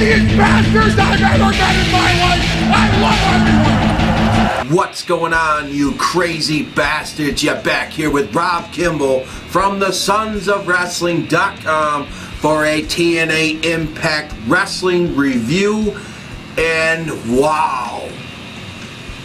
craziest bastards I've ever met in my life. I love everyone. What's going on, you crazy bastards? You're back here with Rob Kimball from the Sons of Wrestling.com for a TNA Impact Wrestling review. And wow,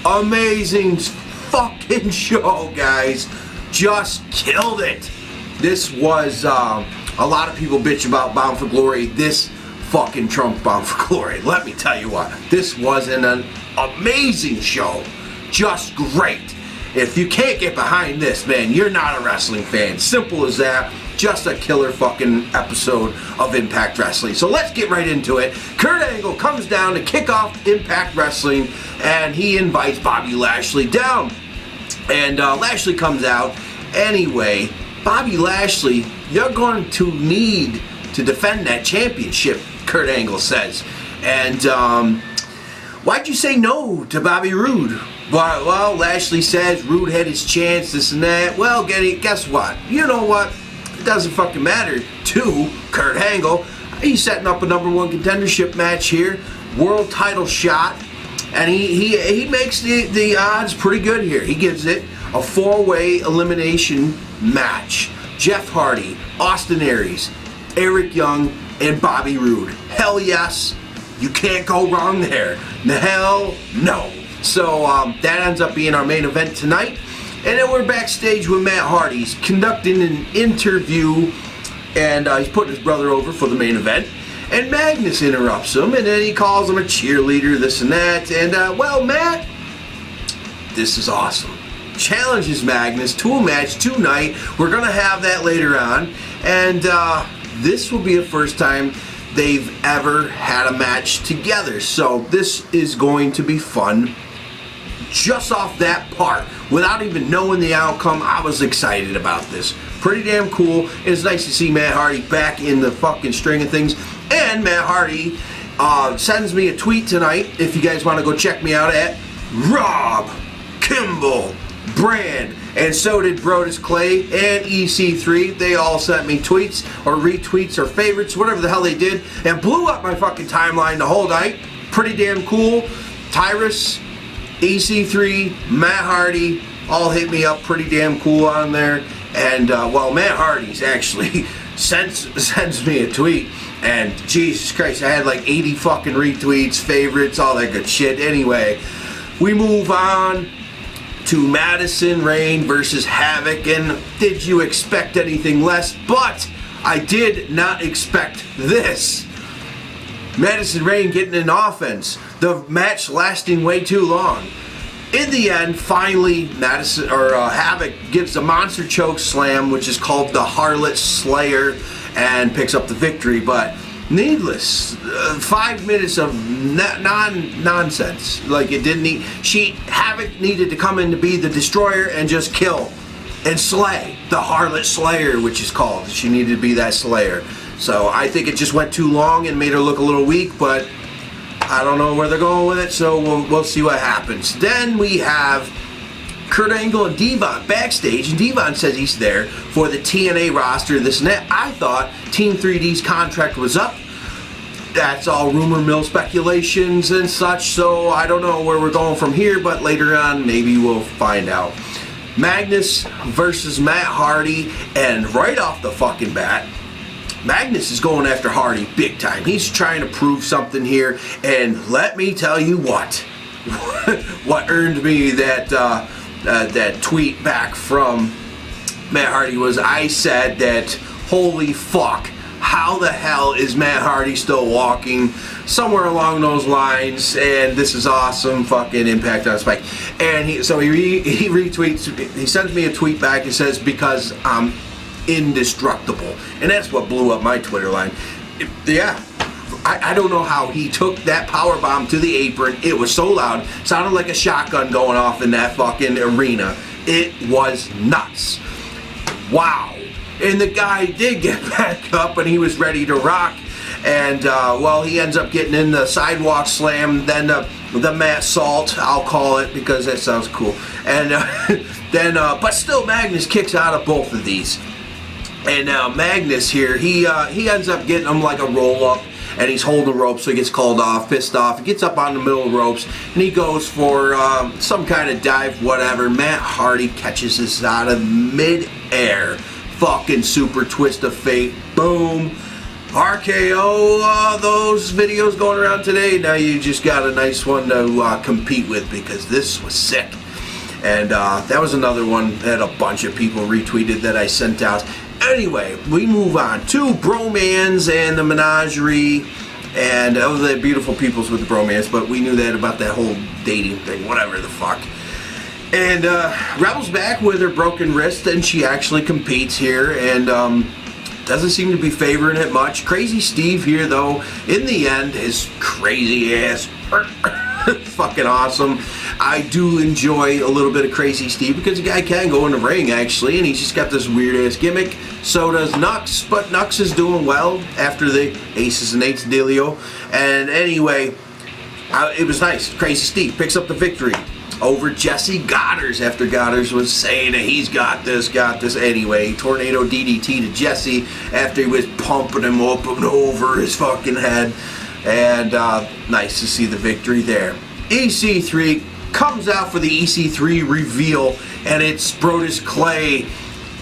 amazing fucking show, guys. Just killed it. This was, a lot of people bitch about Bound for Glory. This fucking trumped Bound for Glory. Let me tell you what, this was an amazing show. Just great. If you can't get behind this, man, you're not a wrestling fan. Simple as that. Just a killer fucking episode of Impact Wrestling. So let's get right into it. Kurt Angle comes down to kick off Impact Wrestling, and he invites Bobby Lashley down. And Lashley comes out. Anyway, Bobby Lashley, you're going to need to defend that championship, Kurt Angle says. And why'd you say no to Bobby Roode? Well, Lashley says Roode had his chance, this and that. Well, guess what? You know what? It doesn't fucking matter to Kurt Angle. He's setting up a #1 contendership match here, world title shot, and he makes the odds pretty good here. He gives it a 4-way elimination match. Jeff Hardy, Austin Aries, Eric Young, and Bobby Roode. Hell yes, you can't go wrong there. Hell no. So that ends up being our main event tonight. And then we're backstage with Matt Hardy. He's conducting an interview, and he's putting his brother over for the main event. And Magnus interrupts him, and then he calls him a cheerleader, this and that. And, well, Matt, this is awesome. Challenges Magnus to a match tonight. We're going to have that later on. And this will be the first time they've ever had a match together. So this is going to be fun. Just off that part, without even knowing the outcome, I was excited about this. Pretty damn cool. It's nice to see Matt Hardy back in the fucking string of things. And Matt Hardy sends me a tweet tonight, if you guys want to go check me out at Rob Kimball Brand. And so did Brodus Clay and EC3. They all sent me tweets or retweets or favorites, whatever the hell they did, and blew up my fucking timeline the whole night. Pretty damn cool. Tyrus, EC3, Matt Hardy, all hit me up pretty damn cool on there. And, well, Matt Hardy's actually sends me a tweet. And, Jesus Christ, I had like 80 fucking retweets, favorites, all that good shit. Anyway, we move on to Madison Rayne versus Havoc. And did you expect anything less? But I did not expect this. Madison Rayne getting an offense. The match lasting way too long. In the end, finally, Havoc gives a monster choke slam, which is called the Harlot Slayer, and picks up the victory. But needless, 5 minutes of nonsense. Like, it didn't need. Havoc needed to come in to be the destroyer and just kill and slay the Harlot Slayer, which is called. She needed to be that Slayer. So I think it just went too long and made her look a little weak, but I don't know where they're going with it, so we'll see what happens. Then we have Kurt Angle and Devon backstage, and Devon says he's there for the TNA roster, this and that. I thought Team 3D's contract was up. That's all rumor mill speculations and such, so I don't know where we're going from here, but later on maybe we'll find out. Magnus versus Matt Hardy, and right off the fucking bat, Magnus is going after Hardy big time. He's trying to prove something here, and let me tell you what earned me that tweet back from Matt Hardy was, I said that, holy fuck, how the hell is Matt Hardy still walking? Somewhere along those lines, and this is awesome, fucking Impact on Spike. And he retweets, he sends me a tweet back and says, because I'm indestructible. And that's what blew up my Twitter line. I don't know how he took that power bomb to the apron. It was so loud, sounded like a shotgun going off in that fucking arena. It was nuts. Wow. And the guy did get back up and he was ready to rock. And well, he ends up getting in the sidewalk slam, then the Matt Salt, I'll call it, because that sounds cool. And then but still Magnus kicks out of both of these. And now Magnus here, he ends up getting him like a roll-up, and he's holding the rope, so he gets called off, pissed off. He gets up on the middle of the ropes, and he goes for some kind of dive, whatever. Matt Hardy catches this out of mid-air. Fucking super twist of fate. Boom. RKO, those videos going around today, now you just got a nice one to compete with, because this was sick. And that was another one that a bunch of people retweeted that I sent out. Anyway, we move on to bromance and the menagerie, and the beautiful peoples with the bromance, but we knew that about that whole dating thing, whatever the fuck. And Rebel's back with her broken wrist, and she actually competes here, and doesn't seem to be favoring it much. Crazy Steve here, though, in the end, his crazy ass, fucking awesome. I do enjoy a little bit of Crazy Steve, because the guy can go in the ring, actually, and he's just got this weird ass gimmick. So does Nux, but Nux is doing well after the Aces and Eights dealio. And anyway, it was nice. Crazy Steve picks up the victory over Jesse Goddard, after Goddard was saying that he's got this. Anyway, tornado DDT to Jesse after he was pumping him up and over his fucking head. And nice to see the victory there. EC3 comes out for the EC3 reveal, and it's Brodus Clay,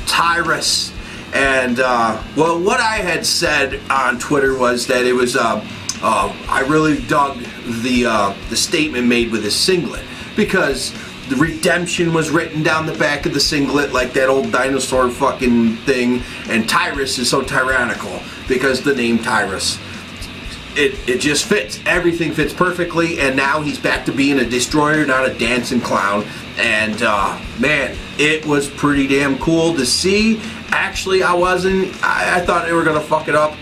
Tyrus. And well, what I had said on Twitter was that it was I really dug the statement made with his singlet, because the redemption was written down the back of the singlet like that old dinosaur fucking thing, and Tyrus is so tyrannical because the name Tyrus. It just fits. Everything fits perfectly, and now he's back to being a destroyer, not a dancing clown. And man, it was pretty damn cool to see. Actually, I thought they were gonna fuck it up.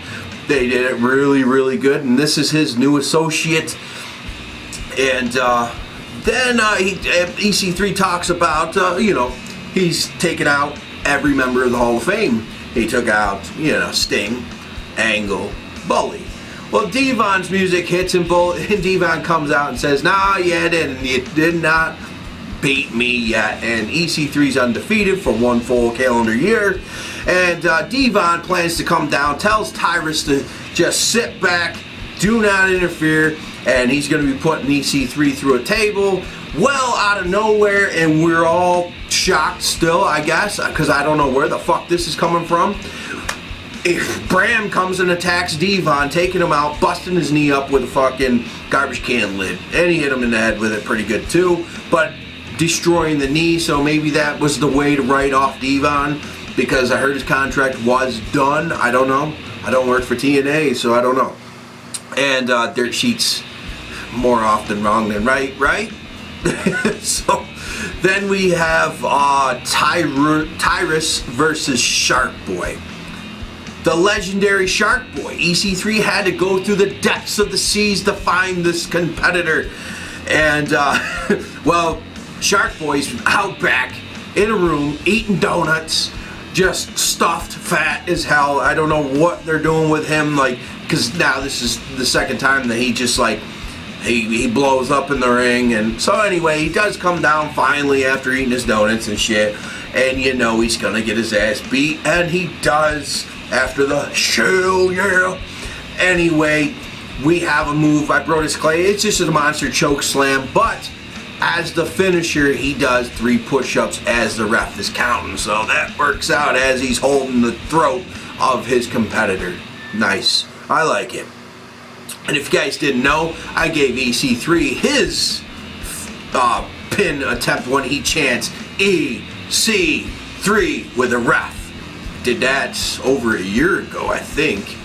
They did it really, really good, and this is his new associate. And then EC3 talks about, he's taken out every member of the Hall of Fame. He took out, Sting, Angle, Bully. Well, Devon's music hits, and Devon comes out and says, "Nah, you did not beat me yet." And EC3's undefeated for one full calendar year. And Devon plans to come down, tells Tyrus to just sit back, do not interfere, and he's going to be putting EC3 through a table. Well, out of nowhere, and we're all shocked still, I guess, because I don't know where the fuck this is coming from. If Bram comes and attacks Devon, taking him out, busting his knee up with a fucking garbage can lid. And he hit him in the head with it pretty good too, but destroying the knee, so maybe that was the way to write off Devon, because I heard his contract was done. I don't know. I don't work for TNA, so I don't know. And dirt sheets more often wrong than right? So then we have Tyrus versus Shark Boy. The legendary Shark Boy. EC3 had to go through the depths of the seas to find this competitor. And, well, Shark Boy's out back in a room eating donuts, just stuffed, fat as hell. I don't know what they're doing with him, because now this is the second time that he just, he blows up in the ring. And so anyway, he does come down finally after eating his donuts and shit. And he's going to get his ass beat. And he does. After the show, yeah. Anyway, we have a move by Brodus Clay. It's just a monster choke slam, but as the finisher, he does 3 push-ups as the ref is counting. So that works out as he's holding the throat of his competitor. Nice. I like it. And if you guys didn't know, I gave EC3 his pin attempt when he chants EC3 with a ref. Did that over a year ago, I think.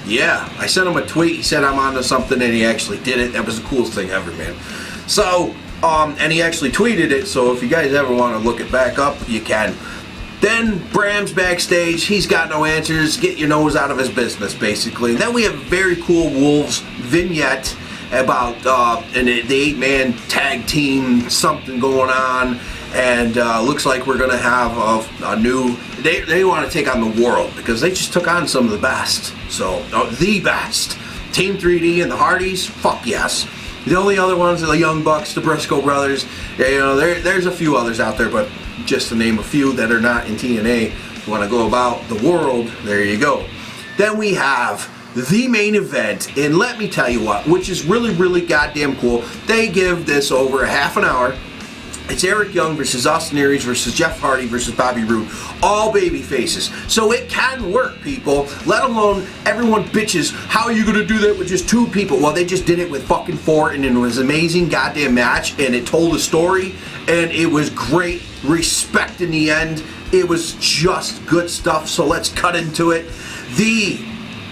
Yeah, I sent him a tweet. He said I'm onto something, and he actually did it. That was the coolest thing ever, man. So, and he actually tweeted it, so if you guys ever want to look it back up, you can. Then Bram's backstage. He's got no answers. Get your nose out of his business, basically. Then we have a very cool Wolves vignette about the 8-man tag team, something going on. And looks like we're going to have a new... They want to take on the world, because they just took on some of the best. So, the best. Team 3D and the Hardys, fuck yes. The only other ones are the Young Bucks, the Briscoe brothers. Yeah, there's a few others out there, but just to name a few that are not in TNA. If you want to go about the world, there you go. Then we have the main event. And let me tell you what, which is really, really goddamn cool, they give this over a half an hour. It's Eric Young versus Austin Aries versus Jeff Hardy versus Bobby Roode. All baby faces. So it can work, people. Let alone everyone bitches, how are you going to do that with just 2 people? Well, they just did it with fucking 4, and it was an amazing goddamn match, and it told a story, and it was great. Respect in the end. It was just good stuff, so let's cut into it. The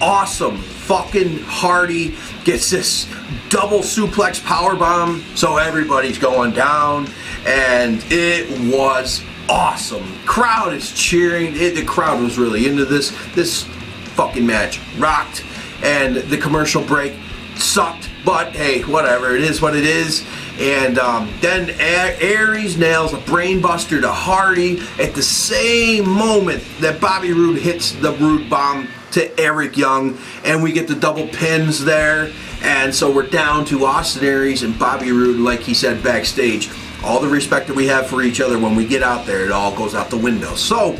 awesome fucking Hardy gets this double suplex powerbomb, so everybody's going down, and it was awesome. Crowd is cheering. The crowd was really into this. This fucking match rocked, and the commercial break sucked, but hey, whatever. It is what it is. And then Aries nails a brainbuster to Hardy at the same moment that Bobby Roode hits the Roode bomb to Eric Young, and we get the double pins there. And so we're down to Austin Aries and Bobby Roode, like he said backstage. All the respect that we have for each other, when we get out there, it all goes out the window. So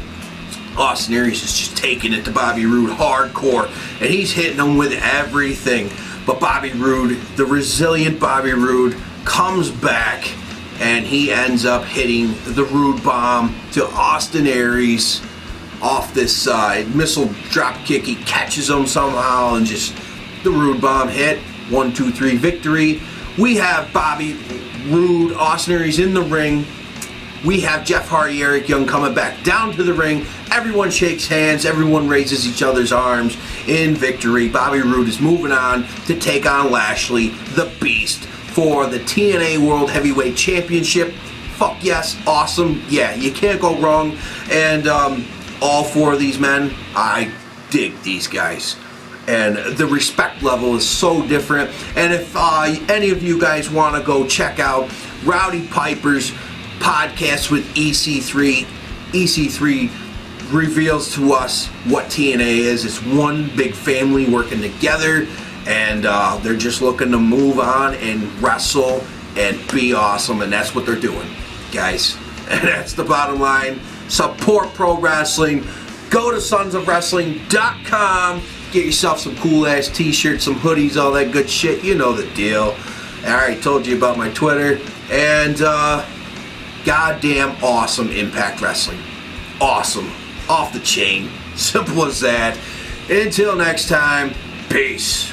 Austin Aries is just taking it to Bobby Roode hardcore, and he's hitting him with everything. But Bobby Roode, the resilient Bobby Roode, comes back, and he ends up hitting the Roode bomb to Austin Aries off this side. Missile drop kick, he catches him somehow, and just the Roode bomb hit. 1, 2, 3 victory. We have Bobby Roode, Austin Aries in the ring. We have Jeff Hardy, Eric Young coming back down to the ring. Everyone shakes hands. Everyone raises each other's arms in victory. Bobby Roode is moving on to take on Lashley, the Beast, for the TNA World Heavyweight Championship. Fuck yes, awesome. Yeah, you can't go wrong. And all 4 of these men, I dig these guys. And the respect level is so different. And if any of you guys want to go check out Rowdy Piper's podcast with EC3, EC3 reveals to us what TNA is. It's one big family working together, and they're just looking to move on and wrestle and be awesome, and that's what they're doing, guys. And that's the bottom line. Support pro wrestling. Go to sonsofwrestling.com. Get yourself some cool ass t-shirts, some hoodies, all that good shit. You know the deal. I already told you about my Twitter. And goddamn awesome Impact Wrestling. Awesome. Off the chain. Simple as that. Until next time, peace.